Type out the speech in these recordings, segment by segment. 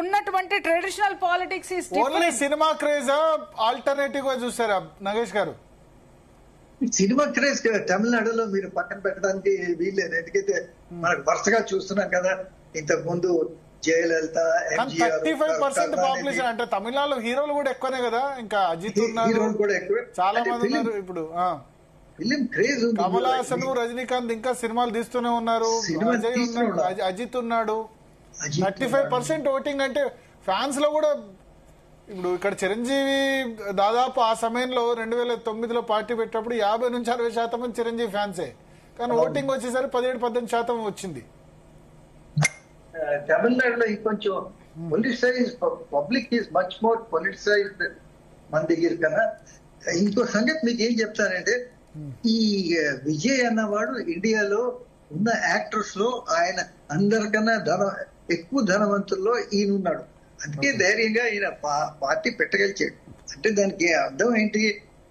ఉన్నటువంటి traditional politics only cinema craze alternative గా చూసారా నగేష్ గారు? సినిమా క్రేజ్ తమిళనాడులో మీరు పక్కన పెట్టడానికి వీల్లేదు. ఎందుకైతే మనకు వరుసగా చూస్తున్నాం కదా, ఇంతకు ముందు జయలలిత, 35% పాపులేషన్ అంటే తమిళనాడులో హీరోలు కూడా ఎక్కువనే కదా. ఇంకా అజిత్ ఉన్నారు, కూడా ఎక్కువ, చాలా మంది ఉన్నారు. ఇప్పుడు ఫిలిం క్రేజ్ ఉంది. కమల్ హాసన్, రజనీకాంత్ ఇంకా సినిమాలు తీస్తూనే ఉన్నారు. అజయ్ ఉన్నాడు, అజిత్ ఉన్నాడు. 35% ఓటింగ్ అంటే ఫ్యాన్స్ లో కూడా. ఇప్పుడు ఇక్కడ చిరంజీవి దాదాపు ఆ సమయంలో 2009లో పార్టీ పెట్టినప్పుడు 50 నుంచి 60% మంది చిరంజీవి ఫ్యాన్సే. కానీ ఓటింగ్ వచ్చేసరికి 17-18% వచ్చింది. తమిళనాడులో ఇంకొంచెం politicise, public is much more politicised మన దగ్గర కన్నా. ఇంకో సంగతి మీకు ఏం చెప్తానంటే, ఈ విజయ్ అన్నవాడు ఇండియాలో ఉన్న యాక్టర్స్ లో ఆయన అందరికన్నా ఎక్కువ ధనవంతుల్లో ఈయన ఉన్నాడు. అందుకే ధైర్యంగా ఈయన పార్టీ పెట్టగలిచాడు. అంటే దానికి అర్థం ఏంటి,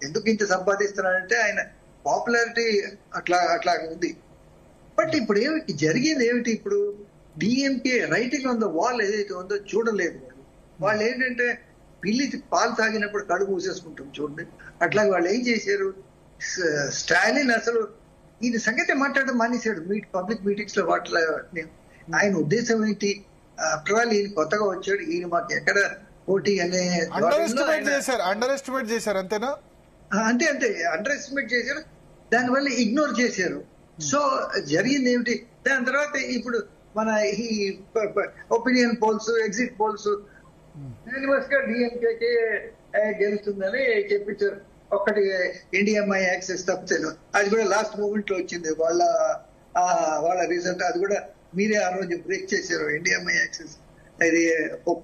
ఎందుకు ఇంత సంపాదిస్తున్నాడంటే ఆయన పాపులారిటీ అట్లా ఉంది. బట్ ఇప్పుడు ఏమిటి జరిగింది, ఏమిటి ఇప్పుడు DMK writing on the wall ఏదైతే ఉందో చూడలేదు వాళ్ళు ఏంటంటే, పిల్లి పాలు తాగినప్పుడు కడుపు మూసేసుకుంటాం చూడండి, అట్లాగే వాళ్ళు ఏం చేశారు, స్టాలిన్ అసలు ఈయన సంగతి మాట్లాడడం మానేశాడు పబ్లిక్ మీటింగ్స్ లో. వాటిలో ఆయన ఉద్దేశం ఏంటి, ఆఫ్టర్ ఆల్ ఈయన కొత్తగా వచ్చాడు, ఈయన మాకు ఎక్కడ పోటీ అనే అండర్ ఎస్టిమేట్ చేశారు అంతేనా? అంతే అండర్ ఎస్టిమేట్ చేశారు, దానివల్ల ఇగ్నోర్ చేశారు. సో జరిగింది ఏమిటి, దాని తర్వాత ఇప్పుడు మన ఈ opinion polls, exit polls universe గా డిఎంకేకే గెలుస్తుందని చెప్పించారు. ఒక్కటి ఇండియా యాక్సెస్ తప్పలేదు, అది కూడా లాస్ట్ మూమెంట్ లో వచ్చింది వాళ్ళ రిజల్ట్. అది కూడా మీరే ఆ రోజు బ్రేక్ చేశారు, ఇండియా యాక్సెస్ అది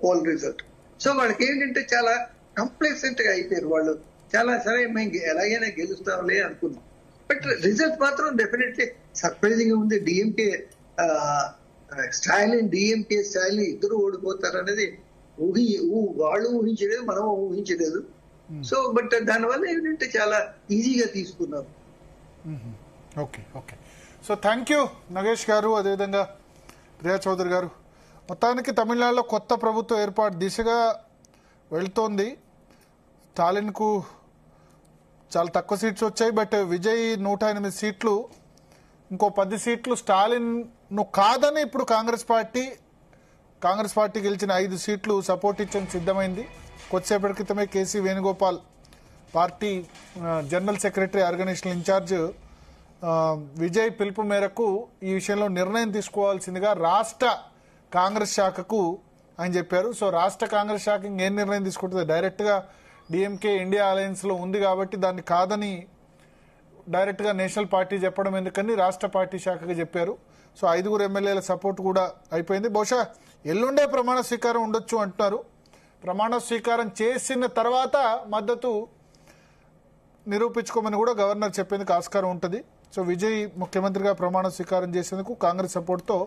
పోల్ రిజల్ట్. సో వాళ్ళకి ఏంటంటే చాలా కంప్లైసెంట్ గా అయిపోయారు వాళ్ళు. చాలా సరే మేము ఎలాగైనా గెలుస్తాంలే అనుకున్నాం. బట్ రిజల్ట్ మాత్రం డెఫినెట్లీ సర్ప్రైజింగ్ గా ఉంది. డిఎంకే స్టాలిన్, డిఎంకే స్టాలిన్ ఇద్దరు ఓడిపోతారు అనేది వాళ్ళు ఊహించలేదు, మనం ఊహించలేదు. సో బట్ దానివల్ల ఏంటంటే చాలా ఈజీగా తీసుకున్నారు. Okay. So thank you Nagesh గారు, అదేవిధంగా ప్రియా చౌదరి గారు. మొత్తానికి తమిళనాడులో కొత్త ప్రభుత్వ ఏర్పాటు దిశగా వెళ్తోంది. స్టాలిన్కు చాలా తక్కువ సీట్స్ వచ్చాయి, బట్ విజయ్ 108 సీట్లు, ఇంకో 10 సీట్లు స్టాలిన్ను కాదని ఇప్పుడు కాంగ్రెస్ పార్టీ గెలిచిన 5 సీట్లు సపోర్ట్ ఇచ్చేందుకు సిద్ధమైంది. కొద్దిసేపటి క్రితమే KC Venugopal party general secretary, organisational incharge Vijay పిలుపు మేరకు ఈ విషయంలో నిర్ణయం తీసుకోవాల్సిందిగా రాష్ట్ర కాంగ్రెస్ శాఖకు ఆయన చెప్పారు. సో రాష్ట్ర కాంగ్రెస్ శాఖ ఏం నిర్ణయం తీసుకుంటుంది, డైరెక్ట్గా డిఎంకే ఇండియా అలయన్స్లో ఉంది కాబట్టి దాన్ని కాదని డైరెక్ట్గా నేషనల్ పార్టీ చెప్పడం ఎందుకని రాష్ట్ర పార్టీ శాఖగా చెప్పారు. సో 5 ఎమ్మెల్యేల సపోర్ట్ కూడా అయిపోయింది. బహుశా ఎల్లుండే ప్రమాణ స్వీకారం ఉండొచ్చు అంటున్నారు. ప్రమాణ స్వీకారం చేసిన తర్వాత మద్దతు నిరూపించుకోమని కూడా గవర్నర్ చెప్పేందుకు ఆస్కారం ఉంటుంది. సో విజయ్ ముఖ్యమంత్రిగా ప్రమాణ స్వీకారం చేసేందుకు కాంగ్రెస్ సపోర్ట్తో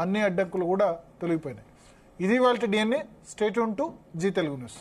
అన్ని అడ్డంకులు కూడా తొలగిపోయినాయి. ఇది వాళ్ళ DNA. Stay tune to Zee Telugu news.